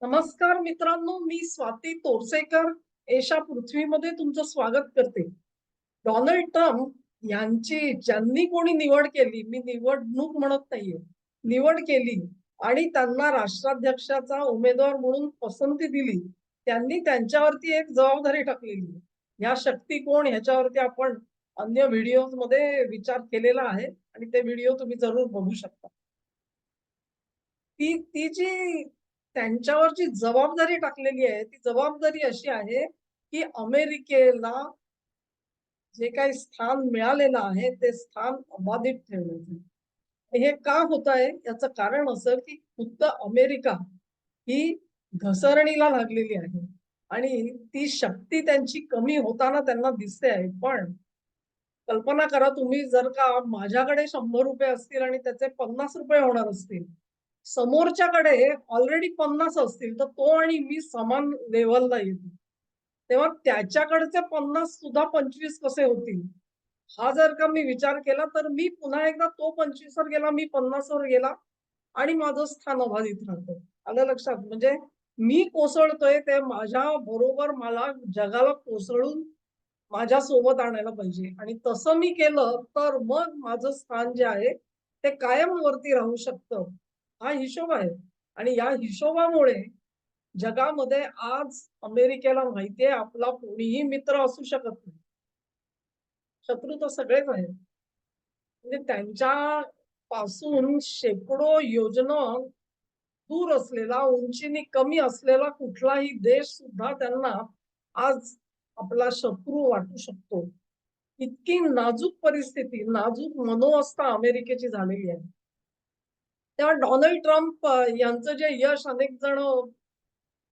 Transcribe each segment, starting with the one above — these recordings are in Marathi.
नमस्कार मित्रांनो, मी स्वाती तोरसेकर एशा पृथ्वीमध्ये तुमचं स्वागत करते. डोनाल्ड ट्रम्प यांची ज्यांनी कोणी निवड केली, मी निवडणूक म्हणत नाहीये, निवड केली आणि त्यांना राष्ट्राध्यक्षाचा उमेदवार म्हणून पसंती दिली. त्यांनी त्यांच्यावरती एक जबाबदारी टाकलेली आहे. ह्या शक्ती कोण ह्याच्यावरती आपण अन्य व्हिडिओमध्ये विचार केलेला आहे आणि ते व्हिडिओ तुम्ही जरूर बघू शकता. ती ती जी त्यांच्यावर जी जबाबदारी टाकलेली आहे, ती जबाबदारी अशी आहे, की अमेरिकेला जे काही स्थान मिळालेलं आहे, ते स्थान अबाधित ठेवण्याचं. हे का होत आहे? याचं कारण असं, की खुद्द अमेरिका ही घसरणीला लागलेली आहे आणि ती शक्ती त्यांची कमी होताना त्यांना दिसते आहे. पण कल्पना करा तुम्ही जर का माझ्याकडे ₹100 असतील आणि त्याचे ₹50 होणार असतील. समोरच्याकडे ऑलरेडी 50 असतील, तर तो आणि मी समान लेव्हलला येतो. तेव्हा त्याच्याकडचे 50 सुद्धा 25 कसे होतील? हा जर का मी विचार केला, तर मी पुन्हा एकदा तो 25 वर गेला, मी 50 वर गेला आणि माझं स्थान अबाधित राहतं. आलं लक्षात? म्हणजे मी कोसळतोय ते माझ्या बरोबर मला जगाला कोसळून माझ्यासोबत आणायला पाहिजे आणि तसं मी केलं, तर मग माझं स्थान जे आहे, ते कायम वरती राहू शकतं. हा हिशोब आहे आणि या हिशोबामुळे जगामध्ये आज अमेरिकेला माहिती आहे, आपला कोणीही मित्र असू शकत नाही. शत्रू तर सगळेच आहेत. म्हणजे त्यांच्यापासून शेकडो योजना दूर असलेला, उंचीने कमी असलेला कुठलाही देश सुद्धा त्यांना आज आपला शत्रू वाटू शकतो. इतकी नाजूक परिस्थिती, नाजूक मनोअवस्था अमेरिकेची झालेली आहे. तेव्हा डोनाल्ड ट्रम्प यांचं जे यश अनेक जण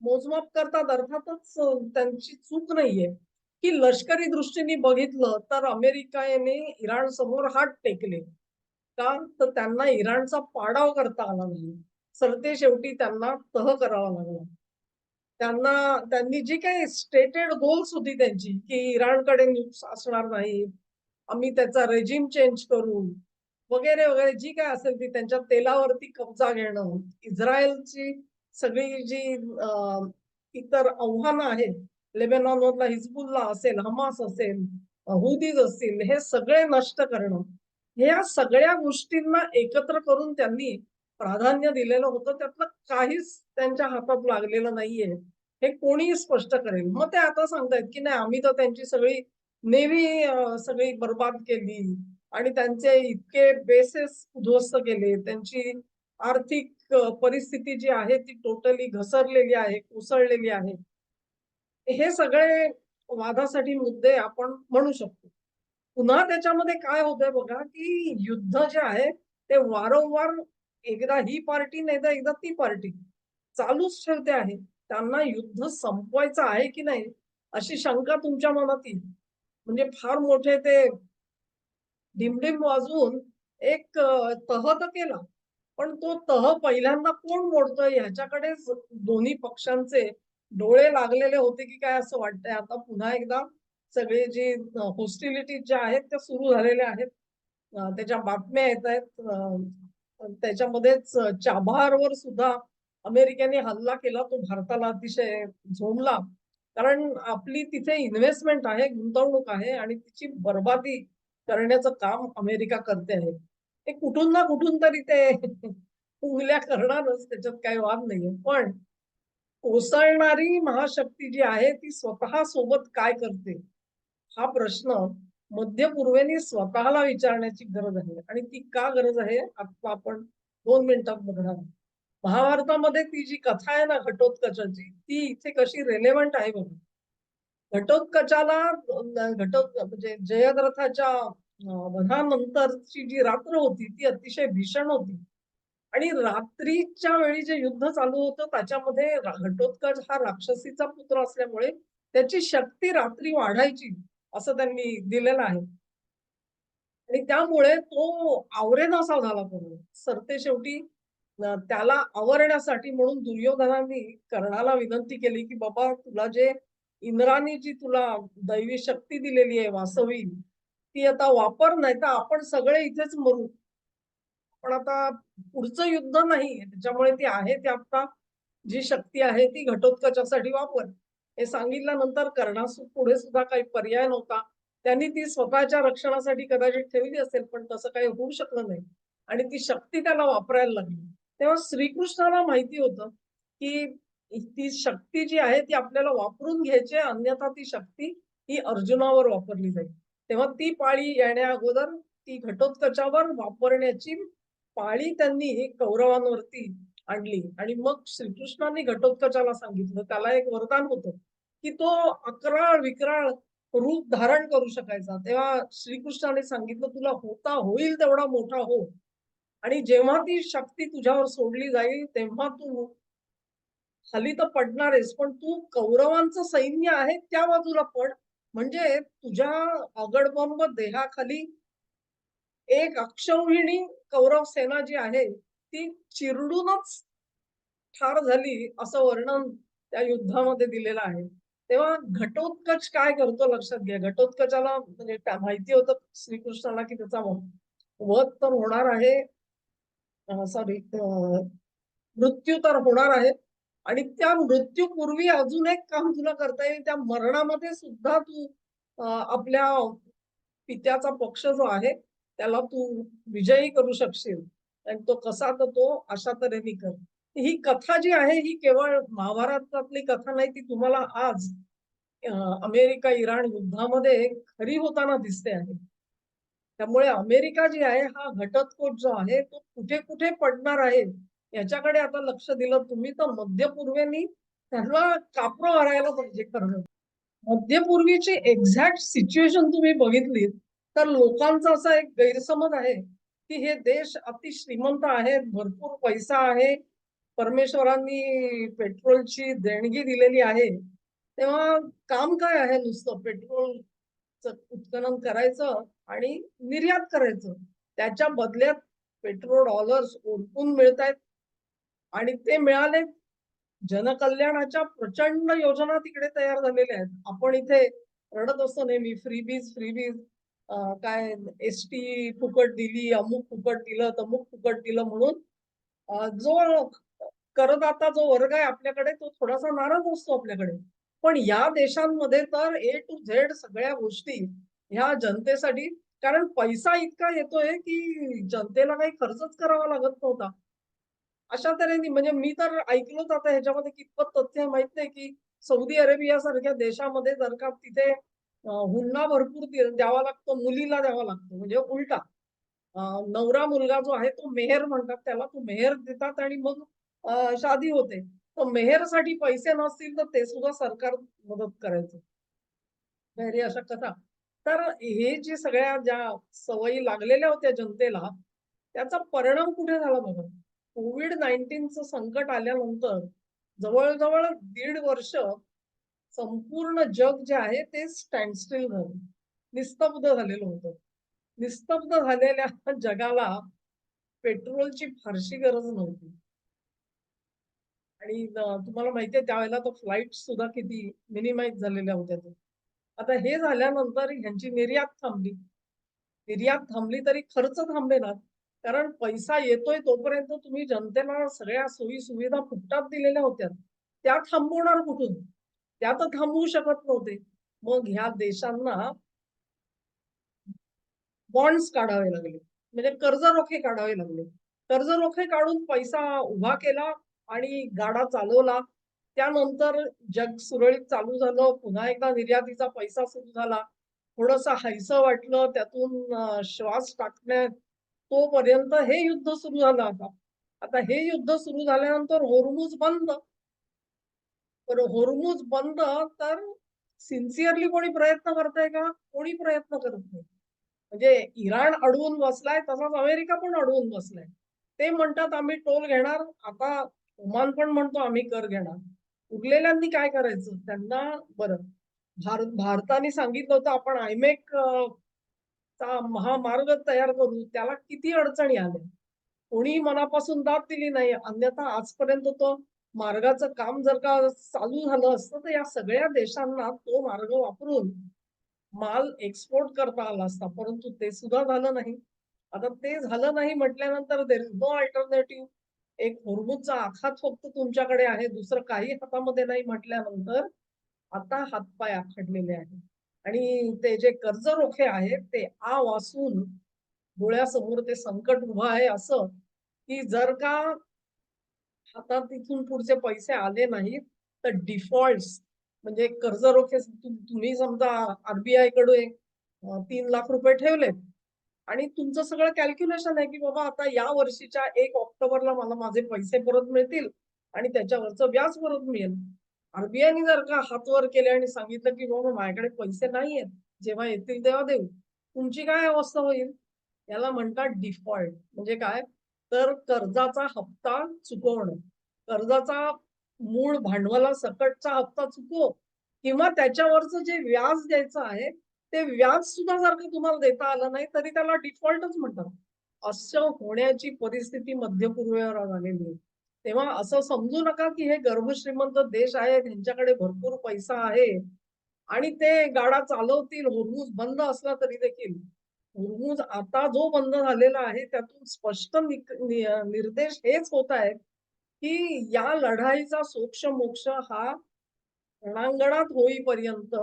मोजमाप करतात अर्थातच त्यांची चूक नाहीये, की लष्करी दृष्टीने बघितलं तर अमेरिकेने इराण समोर हात टेकले. का? तर त्यांना इराणचा पाडाव करता आला नाही. सरतेशेवटी त्यांना तह करावा लागला. त्यांनी जी काही स्टेटेड गोल्स होती त्यांची, की इराणकडे न्यूक्स असणार नाही. आम्ही त्याचा रेजिम चेंज करू, वगैरे, वगैरे जी काय असेल ती त्यांच्या तेलावरती कब्जा घेणं, इस्रायलची सगळी जी इतर आव्हानं आहेत, लेबनॉनमधला हिजबुल्ला असेल, हमास असेल, हुदीज असतील, हे सगळे नष्ट करणं. ह्या सगळ्या गोष्टींना एकत्र करून त्यांनी प्राधान्य दिलेलं होतं. त्यातलं काहीच त्यांच्या हातात लागलेलं नाहीये. हे कोणीही स्पष्ट करेल. मग ते आता सांगतायत, की नाही आम्ही तर त्यांची सगळी नेव्ही सगळी बरबाद केली आणि त्यांचे इतके बेसेस उद्ध्वस्त केले. त्यांची आर्थिक परिस्थिती जी आहे ती टोटली घसरलेली आहे, कोसळलेली आहे. हे सगळे वादासाठी मुद्दे आपण म्हणू शकतो. पुन्हा त्याच्यामध्ये काय होतंय बघा, की युद्ध जे आहे ते वारंवार एकदा ही पार्टी नाहीतर एकदा ती पार्टी चालूच ठेवते आहे. त्यांना युद्ध संपवायचं आहे की नाही अशी शंका तुमच्या मनात येईल. म्हणजे फार मोठे ते डिमडिम वाजवून एक तह तर केला. पण तो तह पहिल्यांदा कोण मोडतोय ह्याच्याकडेच दोन्ही पक्षांचे डोळे लागलेले होते, की काय असं वाटतंय आता पुन्हा एकदा सगळे जे हॉस्टिलिटीज ज्या आहेत त्या सुरू झालेल्या आहेत. त्याच्या बातम्या येतायत. त्याच्यामध्येच चाबहारवर सुद्धा अमेरिकेने हल्ला केला. तो भारताला अतिशय झोंबला. कारण आपली तिथे इन्व्हेस्टमेंट आहे, गुंतवणूक आहे आणि तिची बरबादी करण्याचं काम अमेरिका करते आहे. ते कुठून ना कुठून तरी ते उंगल्या करणारच त्याच्यात काही वाद नाहीये. पण कोसळणारी महाशक्ती जी आहे ती स्वतः सोबत काय करते? हा प्रश्न मध्य पूर्वेने स्वतःला विचारण्याची गरज आहे आणि ती का गरज आहे? आता आपण 2 मिनिटात बघणार आहोत. महाभारतामध्ये ती जी कथा आहे ना घटोत्कचाची, ती इथे कशी रिलेव्हंट आहे बघा. घटोत्कचाला म्हणजे जयद्रथाच्या वधानंतरची जी रात्र होती ती अतिशय भीषण होती. आणि रात्रीच्या वेळी जे युद्ध चालू होतं त्याच्यामध्ये घटोत्कच हा राक्षसीचा पुत्र असल्यामुळे त्याची शक्ती रात्री वाढायची असं त्यांनी दिलेलं आहे. आणि त्यामुळे तो आवरेनासा झाला पूर्ण. सरतेशेवटी त्याला आवरण्यासाठी म्हणून दुर्योधनाने कर्णाला विनंती केली, की "बाबा तुला जे इंद्राने जी तुला दैवी शक्ती दिलेली आहे वासवी, ती आता वापर नाहीतर आपण सगळे इथेच मरू." पण आता पुढचं युद्ध नाहीये. त्याच्यामुळे ती आहे ते आता जी शक्ती आहे ती घटोत्कचासाठी वापर. हे सांगितल्यानंतर पुढे सुद्धा काही पर्याय नव्हता. त्यांनी ती स्वतःच्या रक्षणासाठी कदाचित ठेवली असेल, पण तसं काही होऊ शकलं नाही आणि ती शक्ती त्याला वापरायला लागली. तेव्हा श्रीकृष्णाला माहिती होतं, की ती शक्ती जी आहे ती आपल्याला वापरून घ्यायची आहे, अन्यथा ती शक्ती ही अर्जुनावर वापरली जाईल. तेव्हा ती पाळी येण्या अगोदर ती घटोत्कचावर वापरण्याची पाळी त्यांनी कौरवांवरती आणली आणि मग श्रीकृष्णांनी घटोत्कचाला सांगितलं. त्याला एक वरदान होतं, की तो अकराळ विक्राळ रूप धारण करू शकायचा. तेव्हा श्रीकृष्णाने सांगितलं, "तुला होता होईल तेवढा मोठा हो आणि जेव्हा ती शक्ती तुझ्यावर सोडली जाईल, तेव्हा तू खाली तर पडणारच, पण तू कौरवांचं सैन्य आहे त्या बाजूला पड. म्हणजे तुझ्या अगडबंब देहाखाली एक अक्षौहिणी कौरव सेना जी आहे, ती चिरडूनच ठार झाली असं वर्णन त्या युद्धामध्ये दिलेलं आहे. तेव्हा घटोत्कच काय करतो लक्षात घ्या. घटोत्कचाला म्हणजे माहिती होतं श्रीकृष्णाला की त्याचा वध तर होणार आहे. सॉरी मृत्यू तर होणार आहे आणि त्या मृत्यूपूर्वी अजून एक काम तुला करता येईल. त्या मरणामध्ये सुद्धा तू आपल्या पित्याचा पक्ष जो आहे त्याला तू विजयी करू शकशील आणि तो कसा तर तो अशा तऱ्हेने कर. ही कथा जी आहे ही केवळ महाभारतातली कथा नाही, ती तुम्हाला आज अ, अमेरिका इराण युद्धामध्ये खरी होताना दिसते आहे. त्यामुळे अमेरिका जी आहे हा घटस्फोट जो आहे तो कुठे कुठे पडणार आहे याच्याकडे आता लक्ष दिलं तुम्ही तर मध्य पूर्वेनी त्यांना कापरं भरायला पाहिजे खरं. मध्यपूर्वीची एक्झॅक्ट सिच्युएशन तुम्ही बघितलीत, तर लोकांचा असा एक गैरसमज आहे, की हे देश अति श्रीमंत आहेत, भरपूर पैसा आहे, परमेश्वरांनी पेट्रोलची देणगी दिलेली आहे. तेव्हा काम काय आहे नुसतं पेट्रोलचं उत्खनन करायचं आणि निर्यात करायचं. त्याच्या बदल्यात पेट्रोल डॉलर्स ओरकून मिळतायत आणि ते मिळाले जनकल्याणाच्या प्रचंड योजना तिकडे तयार झालेल्या आहेत. आपण इथे रडत असतो नेहमी फ्रीबीज, फ्रीबीज काय एसटी फुकट दिली, अमुक फुकट दिलं, तमुक फुकट दिलं म्हणून जो करदाता जो वर्ग आहे आपल्याकडे तो थोडासा नाराज असतो आपल्याकडे. पण या देशांमध्ये तर ए टू झेड सगळ्या गोष्टी ह्या जनतेसाठी कारण पैसा इतका येतोय, की जनतेला काही खर्चच करावा लागत नव्हता. अशा तऱ्हेने म्हणजे मी तर ऐकलंच आता ह्याच्यामध्ये कितपत तथ्य आहे माहित नाही, की सौदी अरेबियासारख्या देशामध्ये जर का तिथे हुंडा भरपूर द्यावा लागतो, मुलीला द्यावा लागतो. म्हणजे उलटा अ, नवरा मुलगा जो आहे तो मेहर म्हणतात त्याला. तो मेहर देतात आणि मग शादी होते. तर मेहरसाठी पैसे नसतील तर ते सुद्धा सरकार मदत करायचं. वगैरे अशा कथा. तर हे जे सगळ्या ज्या सवयी लागलेल्या होत्या जनतेला, त्याचा परिणाम कुठे झाला बघा. कोविड-19चं संकट आल्यानंतर जवळ-जवळ 1.5 वर्ष संपूर्ण जग जे आहे ते स्टँड स्टिल झालं. निस्तब्ध झालेलं होतं. निस्तब्ध झालेल्या जगाला पेट्रोलची फारशी गरज नव्हती. आणि तुम्हाला माहिती आहे त्यावेळेला तर फ्लाइट्स सुद्धा किती मिनिमाइज झालेल्या होत्या त्या. आता हे झाल्यानंतर ह्यांची निर्यात थांबली. निर्यात थांबली तरी खर्च थांबेना. कारण पैसा येतोय तोपर्यंत तुम्ही जनतेला सगळ्या सोयी-सुविधा फुकटात दिलेल्या होत्या. त्या थांबवणार कुठून? त्या तर थांबवू शकत नव्हते. मग ह्या देशांना बॉन्ड्स काढावे लागले. म्हणजे कर्जरोखे काढावे लागले. कर्जरोखे काढून पैसा उभा केला आणि गाडा चालवला. त्यानंतर जग सुरळीत चालू झालं. पुन्हा एकदा निर्यातीचा पैसा सुरू झाला. थोडंसं हायसं वाटलं त्यातून श्वास टाकण्यात तोपर्यंत हे युद्ध सुरू झालं आता. आता हे युद्ध सुरू झाल्यानंतर होर्मुझ बंद. तर होर्मुझ बंद तर सिन्सिअरली कोणी प्रयत्न करतंय का? कोणी प्रयत्न करत नाही. म्हणजे इराण अडवून बसलाय, तसाच अमेरिका पण अडवून बसलाय. ते म्हणतात आम्ही टोल घेणार. आता ओमान पण म्हणतो आम्ही कर घेणार. उरलेल्यांनी काय करायचं? त्यांना बरं, भारताने सांगितलं होतं आपण आयमेक चा महामार्ग तयार करू. त्याला किती अडचणी आल्या. कोणी मनापासून दाद दिली नाही. अन्यथा आजपर्यंत तो मार्गाचं काम जर का चालू झालं असतं, तर या सगळ्या देशांना तो मार्ग वापरून माल एक्सपोर्ट करता आला असता. परंतु ते सुद्धा झालं नाही. आता ते झालं नाही म्हटल्यानंतर देयर इज नो अल्टरनेटिव्ह. एक होर्मुझचा आखात फक्त तुमच्याकडे आहे, दुसरं काही हातामध्ये नाही म्हटल्यानंतर आता हातपाय आखडलेले आहेत. आणि ते जे कर्जरोखे आहेत ते आ वासून डोळ्यासमोर ते संकट उभं आहे असं, की जर का आता तिथून पुढचे पैसे आले नाहीत, तर डिफॉल्ट्स म्हणजे कर्जरोखे तुम्ही समजा आरबीआय कडे 3 लाख रुपये ठेवलेत आणि तुमचं सगळं कॅल्क्युलेशन आहे, की बाबा आता या वर्षीच्या 1 ऑक्टोबरला मला माझे पैसे परत मिळतील आणि त्याच्यावरचं व्याज परत मिळेल. आरबीआयने जर का हात वर केले आणि सांगितलं, की बाबा माझ्याकडे पैसे नाहीयेत, जेव्हा येतील तेव्हा देऊ. तुमची काय अवस्था होईल? याला म्हणतात डिफॉल्ट. म्हणजे काय? तर कर्जाचा हप्ता चुकवणं. कर्जाचा मूळ भांडवलासकटचा हप्ता चुकवो किंवा त्याच्यावरचं जे व्याज द्यायचं आहे, ते व्याज सुद्धा जर का तुम्हाला देता आलं नाही, तरी त्याला डिफॉल्टच म्हणतात. असं होण्याची परिस्थिती मध्य पूर्वेवर झालेली आहे. तेव्हा असं समजू नका, की हे गर्भश्रीमंत देश आहेत, ह्यांच्याकडे भरपूर पैसा आहे आणि ते गाडा चालवतील. होर्मुझ बंद असला तरी देखील. होर्मुझ आता जो बंद झालेला आहे, त्यातून स्पष्ट निर्देश हेच होत आहेत, की या लढाईचा सोक्ष-मोक्ष हा रणांगणात होईपर्यंत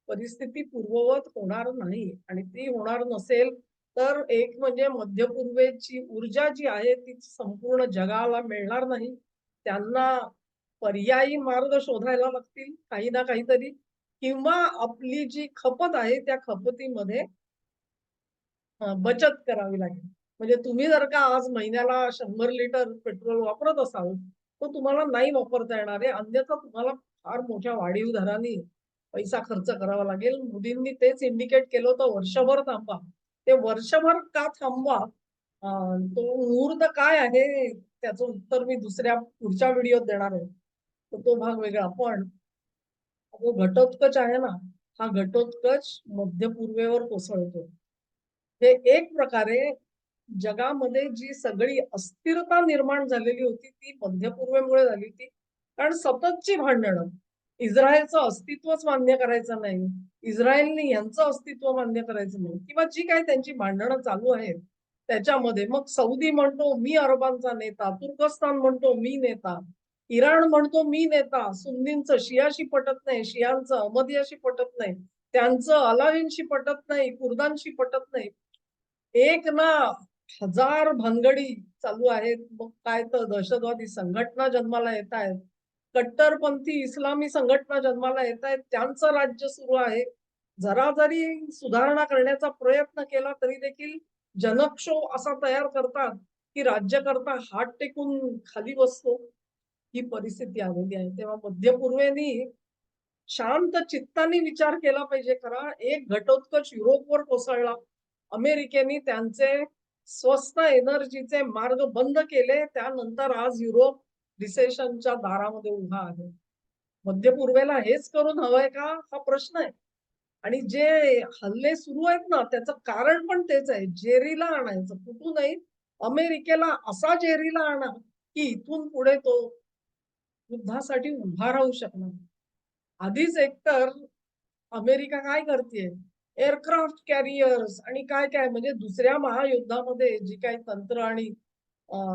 परिस्थिती पूर्ववत होणार नाही आणि ती होणार नसेल, तर एक म्हणजे मध्य पूर्वेची ऊर्जा जी आहे ती संपूर्ण जगाला मिळणार नाही. त्यांना पर्यायी मार्ग शोधायला लागतील काही ना काहीतरी किंवा आपली जी खपत आहे त्या खपतीमध्ये बचत करावी लागेल. म्हणजे तुम्ही जर का आज महिन्याला 100 लिटर पेट्रोल वापरत असाल, तर तुम्हाला नाही वापरता येणार आहे. अन्यथा तुम्हाला फार मोठ्या वाढीव दराने पैसा खर्च करावा लागेल. मोदींनी तेच इंडिकेट केलं होतं वर्षभर थांबा. ते वर्षभर का थांबवा? अ, तो मुहूर्त काय आहे त्याचं उत्तर मी दुसऱ्या पुढच्या व्हिडिओत देणार आहे. तर तो भाग वेगळा. पण जो घटोत्कच आहे ना, हा घटोत्कच मध्य पूर्वेवर कोसळतो. हे एक प्रकारे जगामध्ये जी सगळी अस्थिरता निर्माण झालेली होती ती मध्य पूर्वेमुळे झाली होती. कारण सततची भांडणं. इस्रायलचं अस्तित्वच मान्य करायचं नाही. इस्रायलने यांचं अस्तित्व मान्य करायचं नाही किंवा जी काही त्यांची भांडणं चालू आहेत त्याच्यामध्ये मग सौदी म्हणतो मी अरबांचा नेता, तुर्कस्तान म्हणतो मी नेता, इराण म्हणतो मी नेता, सुन्नींचं शियाशी पटत नाही, शियांचं अहमदियाशी पटत नाही, त्यांचं अलावींशी पटत नाही, कुर्दांशी पटत नाही. एक ना हजार भानगडी चालू आहेत. मग काय तर दहशतवादी संघटना जन्माला येत आहेत. कट्टरपंथी इस्लामी संघटना जन्माला येत आहेत. त्यांचं राज्य सुरू आहे. जरा जरी सुधारणा करण्याचा प्रयत्न केला तरी देखील जनक्षोभ असा तयार करतात, की राज्यकर्ता हात टेकून खाली बसतो. ही परिस्थिती आलेली आहे. तेव्हा मध्य पूर्वेनी शांत चित्ताने विचार केला पाहिजे खरा. एक घटोत्कच युरोपवर कोसळला. अमेरिकेने त्यांचे स्वस्त एनर्जीचे मार्ग बंद केले. त्यानंतर आज युरोप रिसेशनच्या दारामध्ये उभा आहे. मध्य पूर्वेला हेच करून हवंय का? हा प्रश्न आहे. आणि जे हल्ले सुरू आहेत ना, त्याचं कारण पण तेच आहे. जेरीला आणायचं. कुठूनही अमेरिकेला असा जेरीला आणा, की इथून पुढे तो युद्धासाठी उभा राहू शकणार. आधीच एकतर अमेरिका काय करतेय? एअरक्राफ्ट कॅरियर्स आणि काय-काय म्हणजे दुसऱ्या महायुद्धामध्ये जी काही तंत्र आणि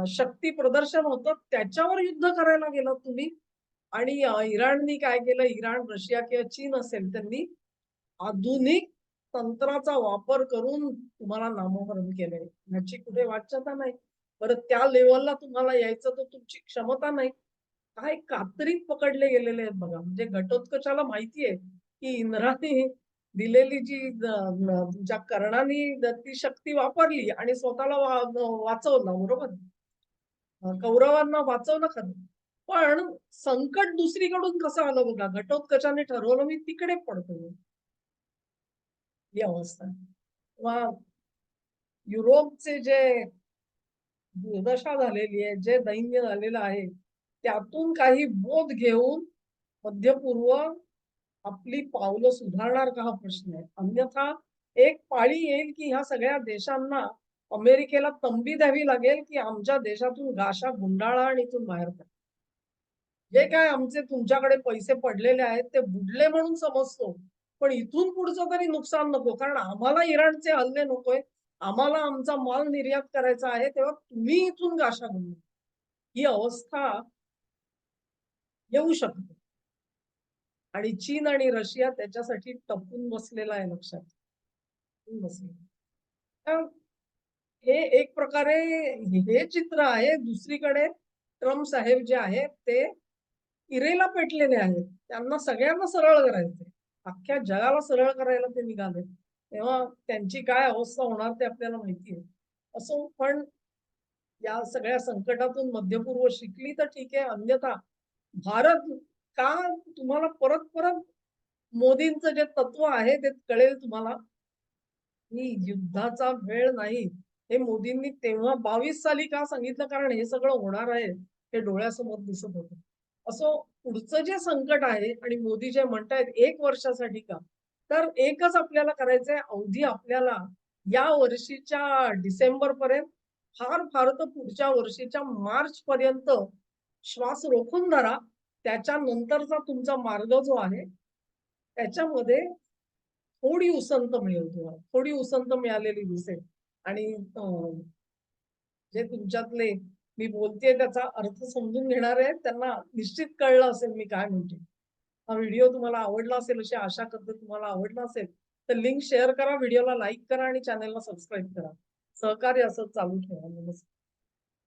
शक्ती प्रदर्शन होतं त्याच्यावर युद्ध करायला गेलात तुम्ही आणि इराणनी काय केलं? इराण, रशिया किंवा चीन असेल त्यांनी आधुनिक तंत्राचा वापर करून तुम्हाला नामोहरम केलंय. ह्याची कुठे वाच्यता नाही. परत त्या लेव्हलला तुम्हाला यायचं तर तुमची क्षमता नाही. काय कात्रीत पकडले गेलेले आहेत बघा. म्हणजे घटोत्कचाला माहिती आहे, की इंद्राने दिलेली जी तुमच्या कर्णानी ती शक्ती वापरली आणि स्वतःला वाचवलं बरोबर. कौरवांना वाचवलं खरं. पण संकट दुसरीकडून कसं आलं बघा. घटोत्कचाने ठरवलं मी तिकडे पडतो. ही अवस्था आहे. किंवा युरोपचे जे दुर्दशा झालेली आहे, जे दैन्य झालेलं आहे, त्यातून काही बोध घेऊन मध्य पूर्व आपली पावलं सुधारणार का हा प्रश्न आहे. अन्यथा एक पाळी येईल, की ह्या सगळ्या देशांना अमेरिकेला तंबी द्यावी लागेल, की आमच्या देशातून गाशा गुंडाळा आणि इथून बाहेर पडा. जे काय आमचे तुमच्याकडे पैसे पडलेले आहेत ते बुडले म्हणून समजतो. पण इथून पुढचं तरी नुकसान नको. कारण आम्हाला इराणचे हल्ले नकोय. आम्हाला आमचा माल निर्यात करायचा आहे. तेव्हा तुम्ही इथून गाशा गुंडाळा. ही अवस्था येऊ शकते. आणि चीन आणि रशिया त्याच्यासाठी टपून बसलेला आहे लक्षात. टपून बसलेला. तर हे एक प्रकारे हे चित्र आहे. दुसरीकडे ट्रम्प साहेब जे आहेत ते इरेला पेटलेले आहेत. त्यांना सगळ्यांना सरळ करायचंय. अख्ख्या जगाला सरळ करायला ते निघाले. तेव्हा त्यांची काय अवस्था होणार ते आपल्याला माहिती आहे. असो पण या सगळ्या संकटातून मध्यपूर्व शिकली तर ठीक आहे. अन्यथा भारत का तुम्हाला परत-परत मोदींचं जे तत्व आहे ते कळेल तुम्हाला, की युद्धाचा वेळ नाही. हे मोदींनी तेव्हा 22 साली का सांगितलं? कारण हे सगळं होणार आहे, हे डोळ्यासमोर दिसत होतं. असो पुढचं जे संकट आहे आणि मोदी जे म्हणतायत 1 वर्षासाठी का? तर एकच आपल्याला करायचंय, अवधी आपल्याला या वर्षीच्या डिसेंबरपर्यंत, फार तर पुढच्या वर्षीच्या मार्चपर्यंत श्वास रोखून धरा. त्याच्यानंतरचा तुमचा मार्ग जो आहे, त्याच्यामध्ये थोडी उसंत मिळेल तुम्हाला. थोडी उसंत मिळालेली दिसेल आणि जे तुमच्यातले मी बोलतेय त्याचा अर्थ समजून घेणारे आहेत, त्यांना निश्चित कळलं असेल मी काय म्हणते. हा व्हिडिओ तुम्हाला आवडला असेल अशी आशा करते तुम्हाला आवडला असेल, तर लिंक शेअर करा, व्हिडिओला लाईक करा आणि चॅनेलला सबस्क्राईब करा. सहकार्य असंच चालू ठेवा. नमस्कार.